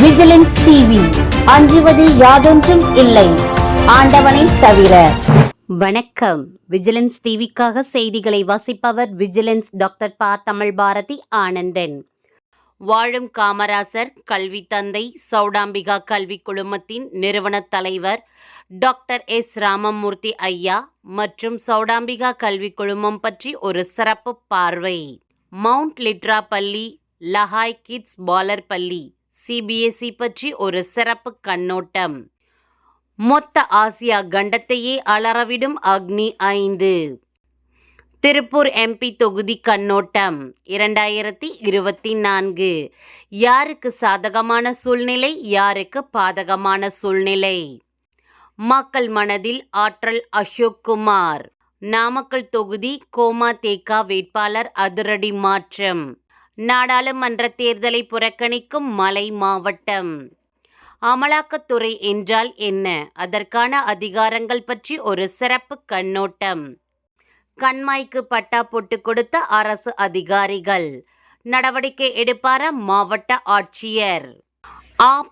Vigilance TV, அஞ்சுவது யாதொன்றும் இல்லை, ஆண்டவனை தவிர. வணக்கம். விஜிலன்ஸ் டிவிக்காக செய்திகளை வாசிப்பவர் விஜிலன்ஸ் டாக்டர் ப. தமிழ் பாரதி ஆனந்தன். வாழும் காமராசர் கல்வி தந்தை சௌடாம்பிகா கல்வி குழுமத்தின் நிறுவன தலைவர் டாக்டர் எஸ். ராமமூர்த்தி ஐயா மற்றும் சௌடாம்பிகா கல்வி குழுமம் பற்றி ஒரு சிறப்பு பார்வை. மவுண்ட் லிட்ரா பள்ளி, லஹாய் கிட்ஸ் பாலர் பள்ளி, சிபிஎஸ்இ பற்றி ஒரு சிறப்பு கண்ணோட்டம். மொத்த ஆசியா கண்டத்தையே அலறவிடும் அக்னி 5. திருப்பூர் எம்பி தொகுதி கண்ணோட்டம் 2024. யாருக்கு சாதகமான சூழ்நிலை, யாருக்கு பாதகமான சூழ்நிலை? மக்கள் மனதில் ஆற்றல் அசோக் குமார். நாமக்கல் தொகுதி கோமாதேக வேட்பாளர் அதிரடி மாற்றம். நாடாளுமன்ற தேர்தலை புறக்கணிக்கும் மலை மாவட்டம். அமலாக்கத்துறை என்றால் என்ன, அதற்கான அதிகாரங்கள் பற்றி ஒரு சிறப்பு கண்ணோட்டம். கண்மாய்க்கு பட்டா போட்டு கொடுத்த அரசு அதிகாரிகள் நடவடிக்கை எடுப்பார மாவட்ட ஆட்சியர்.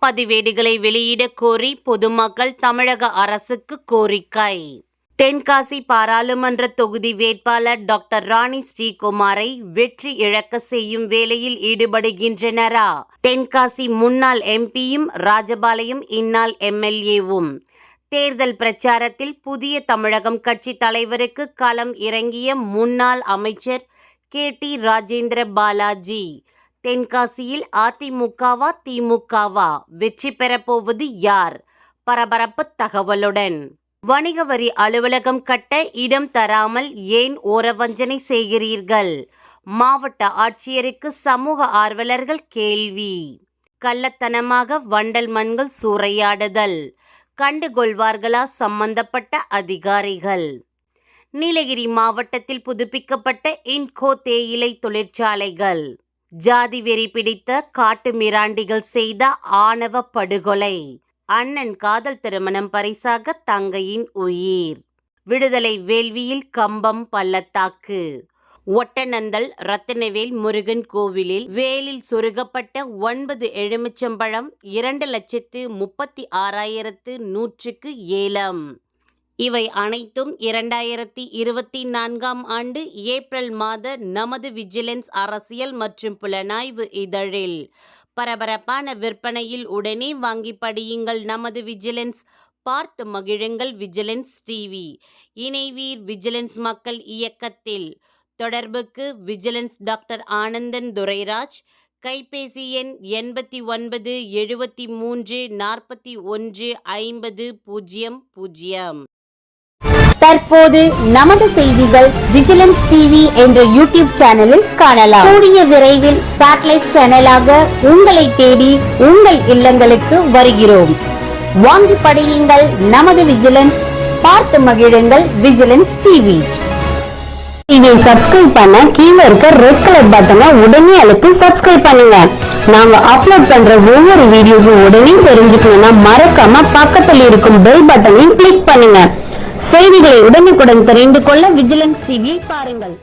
பதிவேடுகளை வெளியிட கோரி பொதுமக்கள் தமிழக அரசுக்கு கோரிக்கை. தென்காசி பாராளுமன்ற தொகுதி வேட்பாளர் டாக்டர் ராணி ஸ்ரீகுமாரை வெற்றி இழக்க செய்யும் வேலையில் ஈடுபடுகின்றனரா? தென்காசி முன்னாள் எம்பியும் ராஜபாளையம் இந்நாள் எம்எல்ஏவும். தேர்தல் பிரச்சாரத்தில் புதிய தமிழகம் கட்சி தலைவருக்கு களம் இறங்கிய முன்னாள் அமைச்சர் KT ராஜேந்திர பாலாஜி. தென்காசியில் அதிமுகவா திமுகவா, வெற்றி பெறப்போவது யார்? பரபரப்பு தகவலுடன். வணிக வரி அலுவலகம் கட்ட இடம் தராமல் ஏன் ஓரவஞ்சனை செய்கிறீர்கள்? மாவட்ட ஆட்சியருக்கு சமூக ஆர்வலர்கள் கேள்வி. கள்ளத்தனமாக வண்டல் மண்கள் சூறையாடுதல் கண்டுகொள்வார்களா சம்பந்தப்பட்ட அதிகாரிகள்? நீலகிரி மாவட்டத்தில் புதுப்பிக்கப்பட்ட இன்கோ தேயிலை தொழிற்சாலைகள். ஜாதி வெறி பிடித்த காட்டு மிராண்டிகள் செய்த ஆணவ படுகொலை. அண்ணன் காதல் திருமணம் பரிசாக தங்கையின் உயிர். விடுதலை வேள்வியில் கம்பம் பள்ளத்தாக்கு. ஒட்டநந்தல் ரத்தினவேல் முருகன் கோவிலில் வேலில் சொருகப்பட்ட 9 எலுமிச்சம்பழம் 2,36,100க்கு ஏலம். இவை அனைத்தும் 2024ஆம் ஆண்டு ஏப்ரல் மாத நமது விஜிலன்ஸ் அரசியல் மற்றும் புலனாய்வு இதழில். பரபரப்பான விற்பனையில் உடனே வாங்கி படியுங்கள் நமது விஜிலன்ஸ். பார்த்து மகிழுங்கள் விஜிலன்ஸ் டிவி. இணைவீர் விஜிலன்ஸ் மக்கள் இயக்கத்தில். தொடர்புக்கு விஜிலன்ஸ் டாக்டர் ஆனந்தன் துரைராஜ். கைபேசி எண் 89 73 41 50 00. தற்போது நமது செய்திகள் விஜிலன்ஸ் டிவி என்ற யூடியூப் சேனலில் காணலாம். கூடிய விரைவில் சேட்டலைட் சேனலாக உங்களை தேடி உங்கள் இல்லங்களுக்கு வருகிறோம். வாங்கி படியுங்கள் நமது விஜிலன்ஸ். பார்த்து மகிழுங்கள் விஜிலன்ஸ் டிவி. இதை சப்ஸ்கிரைப் பண்ண கீழே இருக்க ரெட் கலர் பட்டனை உடனே அழுத்தி சப்ஸ்கிரைப் பண்ணுங்க. நாங்க அப்லோட் பண்ற ஒவ்வொரு வீடியோஸும் உடனே தெரிஞ்சுக்கணும்னா மறக்காம பக்கத்தில் இருக்கும் பெல் பட்டனையும் கிளிக் பண்ணுங்க. செய்திகளை உடனுக்குடன் தெரிந்து கொள்ள விஜிலன்ஸ் டிவியை பாருங்கள்.